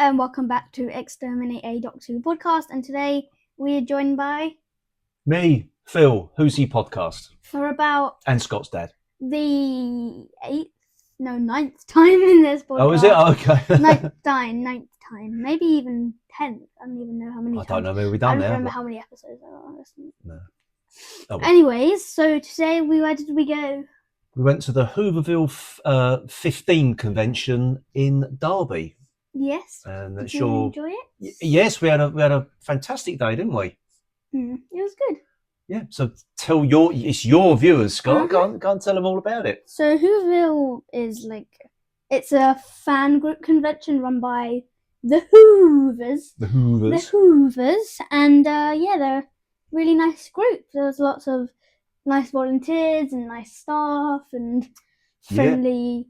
and welcome back to Exterminate, a Doctor Who podcast. And today we are joined by me, Phil, Who's He podcast, for about and Scott's dad. the ninth time in this podcast. Oh, is it? Oh, okay. ninth time, maybe even 10th. I don't even know how many. I don't know. Maybe we've done I now. don't remember how many episodes there are. Honestly. No. Oh, well. Anyways, so today where did we go? We went to the Hooverville 15 convention in Derby. Yes. And did you enjoy it? Yes, we had a fantastic day, didn't we? It was good. Yeah. So it's your viewers, Scott. Go and tell them all about it. So Hooverville is it's a fan group convention run by the Hoovers. The Hoovers. And they're a really nice group. There's lots of nice volunteers and nice staff and friendly,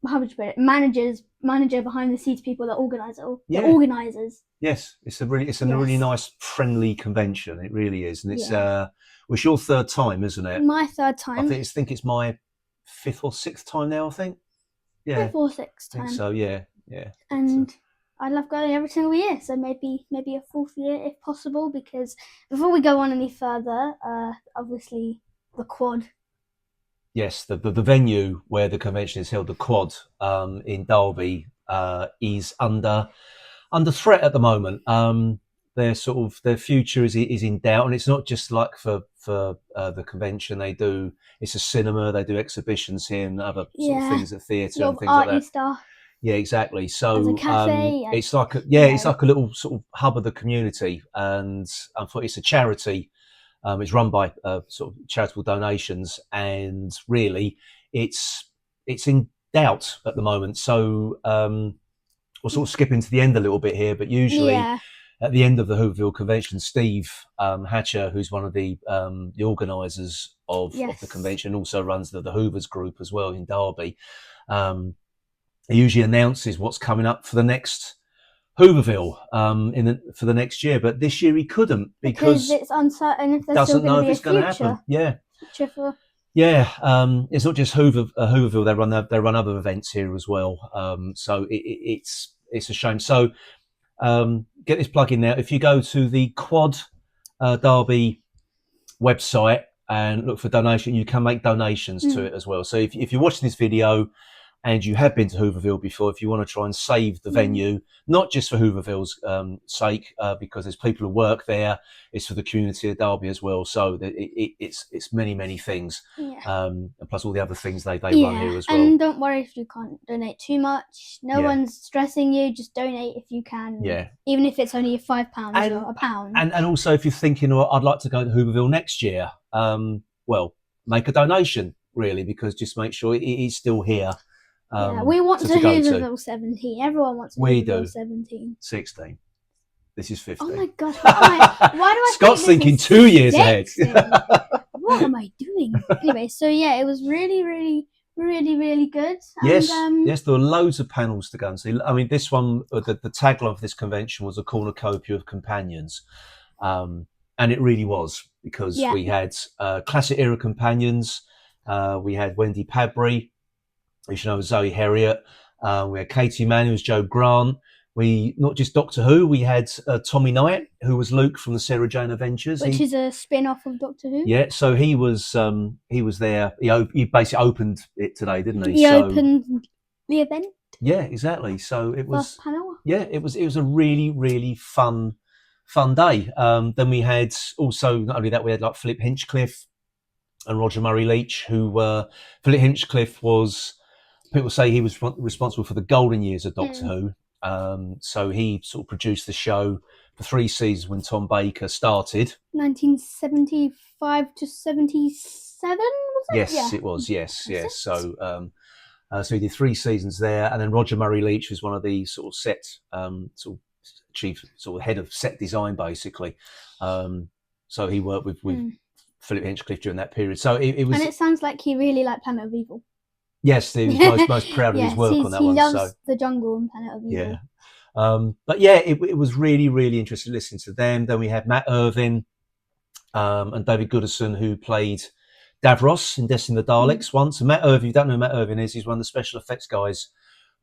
how would you put it? Manager behind the scenes people that organise it all. The organisers. Yes, it's a really nice, friendly convention. It really is, and it's your third time, isn't it? My third time. I think it's my fifth or sixth time now. I think. Yeah. Fifth or sixth time. I think so. Yeah. And I love going every single year, so maybe a fourth year if possible. Because before we go on any further, obviously the quad. Yes, the venue where the convention is held, the quad in Derby, is under threat at the moment. Their future is in doubt, and it's not just like for the convention. It's a cinema. They do exhibitions here and other sort of things at theatre and things like that. Stuff. Yeah, exactly. So there's a cafe, it's like a little sort of hub of the community, and it's a charity. It's run by sort of charitable donations, and really, it's in doubt at the moment. So we'll sort of skip into the end a little bit here, but usually at the end of the Hooverville convention, Steve Hatcher, who's one of the organisers of the convention, also runs the Hoovers group as well in Derby. He usually announces what's coming up for the next Hooverville for the next year, but this year he couldn't because it's uncertain if there's doesn't still know if it's going to happen. It's not just Hooverville. They run other events here as well. So it's a shame. So get this plug in there. If you go to the Quad Derby website and look for donation, you can make donations to it as well. So if you're watching this video and you have been to Hooverville before, if you want to try and save the venue, not just for Hooverville's sake, because there's people who work there, it's for the community of Derby as well. So it's many things, and plus all the other things they run here as well. And don't worry if you can't donate too much. No one's stressing you. Just donate if you can. Yeah. Even if it's only £5 or £1. And also if you're thinking, I'd like to go to Hooverville next year, make a donation really, because just make sure it is still here. We want to Hooverville 17. Everyone wants to Hooverville 17. 16. This is 15. Oh my gosh! Why do I? Scott's thinking 2 years ahead. What am I doing? Anyway, so it was really, really, really, really good. Yes, there were loads of panels to go and see. I mean, this one, the tagline for this convention was a cornucopia of companions, and it really was, because we had classic era companions. We had Wendy Padbury, we should know Zoe Herriot. We had Katie Mann, who was Joe Grant. We, not just Doctor Who, we had Tommy Knight, who was Luke from the Sarah Jane Adventures, which is a spin-off of Doctor Who. Yeah, so he was there. He basically opened it today, didn't he? He opened the event. Yeah, exactly. So it was. First panel. Yeah, it was a really, really fun day. Then we had also, not only that, we had like Philip Hinchcliffe and Roger Murray Leach, who Philip Hinchcliffe was. People say he was responsible for the golden years of Doctor Who. So he sort of produced the show for 3 seasons when Tom Baker started. 1975 to 77, was it? Yes, it was. Yes. So he did 3 seasons there, and then Roger Murray Leach was one of the sort of set, sort of chief, sort of head of set design, basically. So he worked with Philip Hinchcliffe during that period. So it was. And it sounds like he really liked Planet of Evil. Yes, he was most proud of his work on that one. He loves the jungle and Planet of Evil. Yeah. But yeah, it was really, really interesting listening to them. Then we had Matt Irvin and David Goodison, who played Davros in Destiny of the Daleks once. And Matt Irvin, if you don't know who Matt Irvin is, he's one of the special effects guys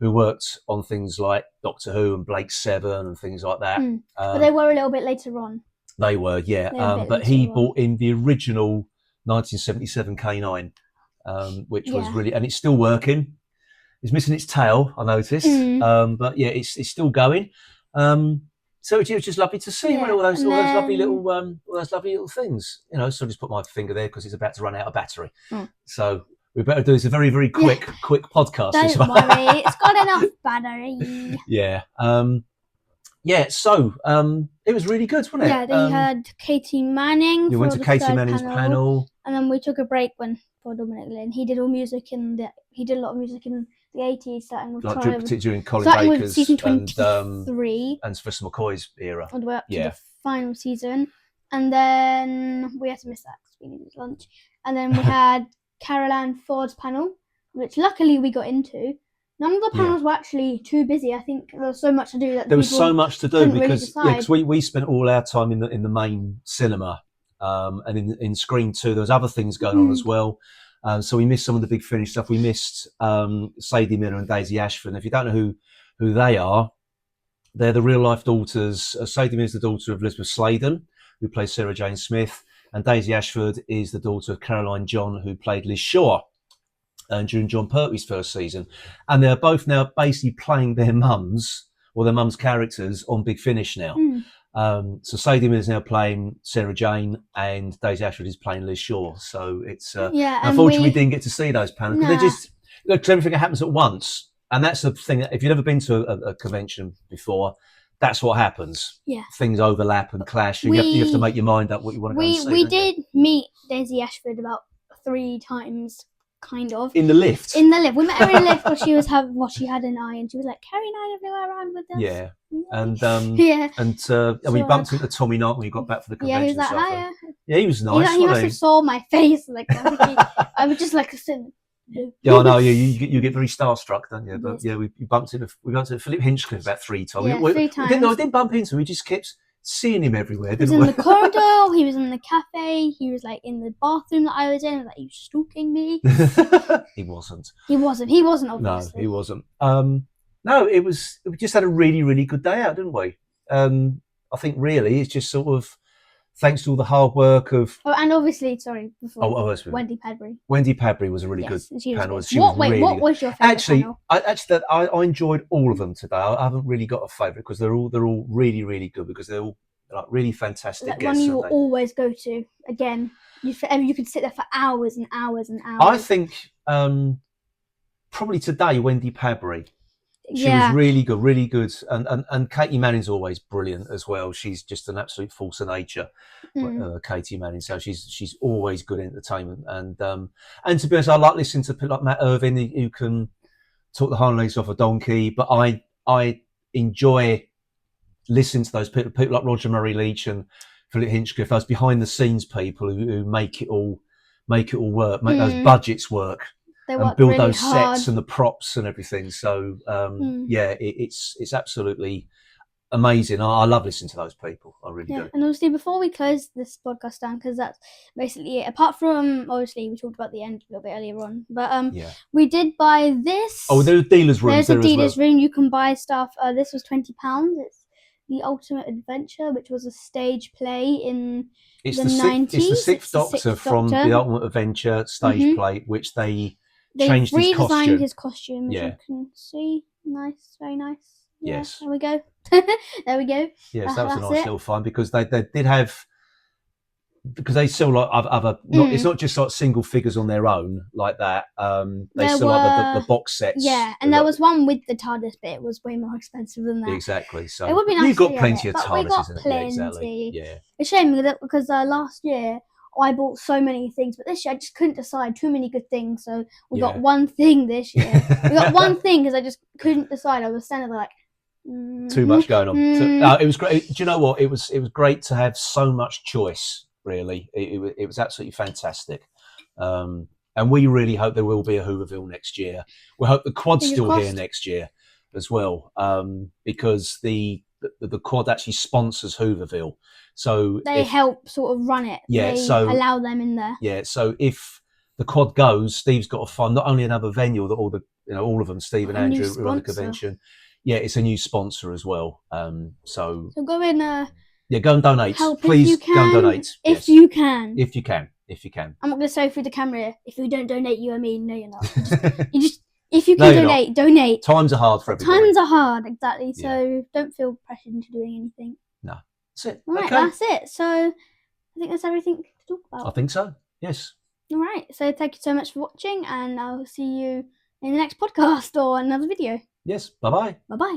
who worked on things like Doctor Who and Blake Seven and things like that. But they were a little bit later on. They were, yeah. They were a bit But later he on. bought in the original 1977 K9, which was Yeah. really, and it's still working. It's missing its tail, I noticed, but yeah, it's still going. So it was just lovely to see all those lovely little things. You know, so I just put my finger there because it's about to run out of battery. So we better do this a very, very quick podcast. Don't worry, it's got enough battery. Yeah. So it was really good, wasn't it? Yeah, they had Katie Manning. You went to Katie Manning's panel, and then we took a break for Dominic Lynn. He did all music he did a lot of music in the 80s, starting with during Colin starting Baker's with season 23 and Sylvester McCoy's era, all the way up to the final season. And then we had to miss that because we needed lunch. And then we had Carol Ann Ford's panel, which luckily we got into. None of the panels were actually too busy. I think there was so much to do that there was so much to do because we spent all our time in the main cinema, and in Screen 2 there was other things going on as well. So we missed some of the big finish stuff. We missed Sadie Miller and Daisy Ashford. And if you don't know who they are, they're the real life daughters. Sadie Miller is the daughter of Elizabeth Sladen, who plays Sarah Jane Smith, and Daisy Ashford is the daughter of Caroline John, who played Liz Shaw during John Pertwee's first season. And they're both now basically playing their mums or their mums' characters on Big Finish now. So Sadie Miller is now playing Sarah Jane, and Daisy Ashford is playing Liz Shaw. So it's unfortunately we didn't get to see those panels because they're just everything happens at once, and that's the thing. If you've never been to a convention before, that's what happens. Yeah, things overlap and clash. You have to make your mind up what you want to go and see. We did meet Daisy Ashford about 3 times. Kind of in the lift. We met her in the lift while she was she had an eye, and she was like carrying on everywhere around with us. Yeah, and we bumped into Tommy Knott when we got back for the convention. Yeah, he was like, hiya. Yeah, he was nice. He must have saw my face. Like I was just like sitting. Yeah, I know. Yeah, you get very starstruck, don't you? But we bumped into Philip Hinchcliffe about 3 times. Yeah, 3 times. I didn't bump into him. We just kept seeing him everywhere. He was in the corridor. He was in the cafe. He was like in the bathroom that I was in. Like, he was stalking me. He wasn't. Obviously. No, he wasn't. No, we just had a really, really good day out, didn't we? I think really it's just sort of thanks to all the hard work of. Oh, and obviously, sorry, before Wendy Padbury. Wendy Padbury was a really good panel. What was your favourite panel? I enjoyed all of them today. I haven't really got a favourite because they're all really, really good because they're all like really fantastic like guests. One you will always go to again. You could sit there for hours and hours and hours. I think probably today Wendy Padbury. She was really good, and Katie Manning's always brilliant as well. She's just an absolute force of nature, Katie Manning. So she's always good entertainment, and to be honest, I like listening to people like Matt Irvin who can talk the hind legs off a donkey. But I enjoy listening to those people like Roger Murray Leach and Philip Hinchcliffe, those behind the scenes people who make it all work, make those budgets work. And build really those hard sets and the props and everything. So it's absolutely amazing. I love listening to those people. I really do. And obviously, before we close this podcast down, because that's basically it. Apart from obviously we talked about the end a little bit earlier on, but we did buy this. Oh, there's dealers' room. There's a dealers' room. You can buy stuff. This was £20. It's The Ultimate Adventure, which was a stage play in the 90s. It's the 6th Doctor from The Ultimate Adventure stage play, which they changed redesigned his costume, as you can see. Nice, very nice. Yeah, yes. There we go. There we go. Yes, that was a nice little find because they did have, because they sell like other it's not just like single figures on their own like that. They sell like the box sets. Yeah, and there was one with the TARDIS, but it was way more expensive than that. Exactly. So it would be nice. You've got plenty of TARDIS, we got isn't it? plenty. Yeah, exactly. Yeah. It's a shame because last year I bought so many things, but this year I just couldn't decide. Too many good things, so we got one thing this year. We got one thing because I just couldn't decide. I was standing there like too much going on. It was great. Do you know what? It was great to have so much choice. Really, it was absolutely fantastic. And we really hope there will be a Hooverville next year. We hope the quad's still here next year as well, because the quad actually sponsors Hooverville. So they help sort of run it. Yeah, they allow them in there. Yeah, so if the quad goes, Steve's got to find not only another venue that all the all of them, Steve and A new Andrew, who run the sponsor. convention. Yeah, it's a new sponsor as well. So go in. yeah, go and donate. Help Please if you can, go and donate. If Yes. you can. If you can. If you can. I'm not going to say through the camera, if you don't donate, you are mean. No, you're not. You just if you No, can you're not. donate. Times are hard for everybody. Times are hard, exactly. Yeah. So don't feel pressured into doing anything. No. That's it. All right, Okay. that's it. So I think that's everything to talk about. I think so. Yes. All right. So thank you so much for watching, and I'll see you in the next podcast or another video. Yes. Bye-bye. Bye-bye.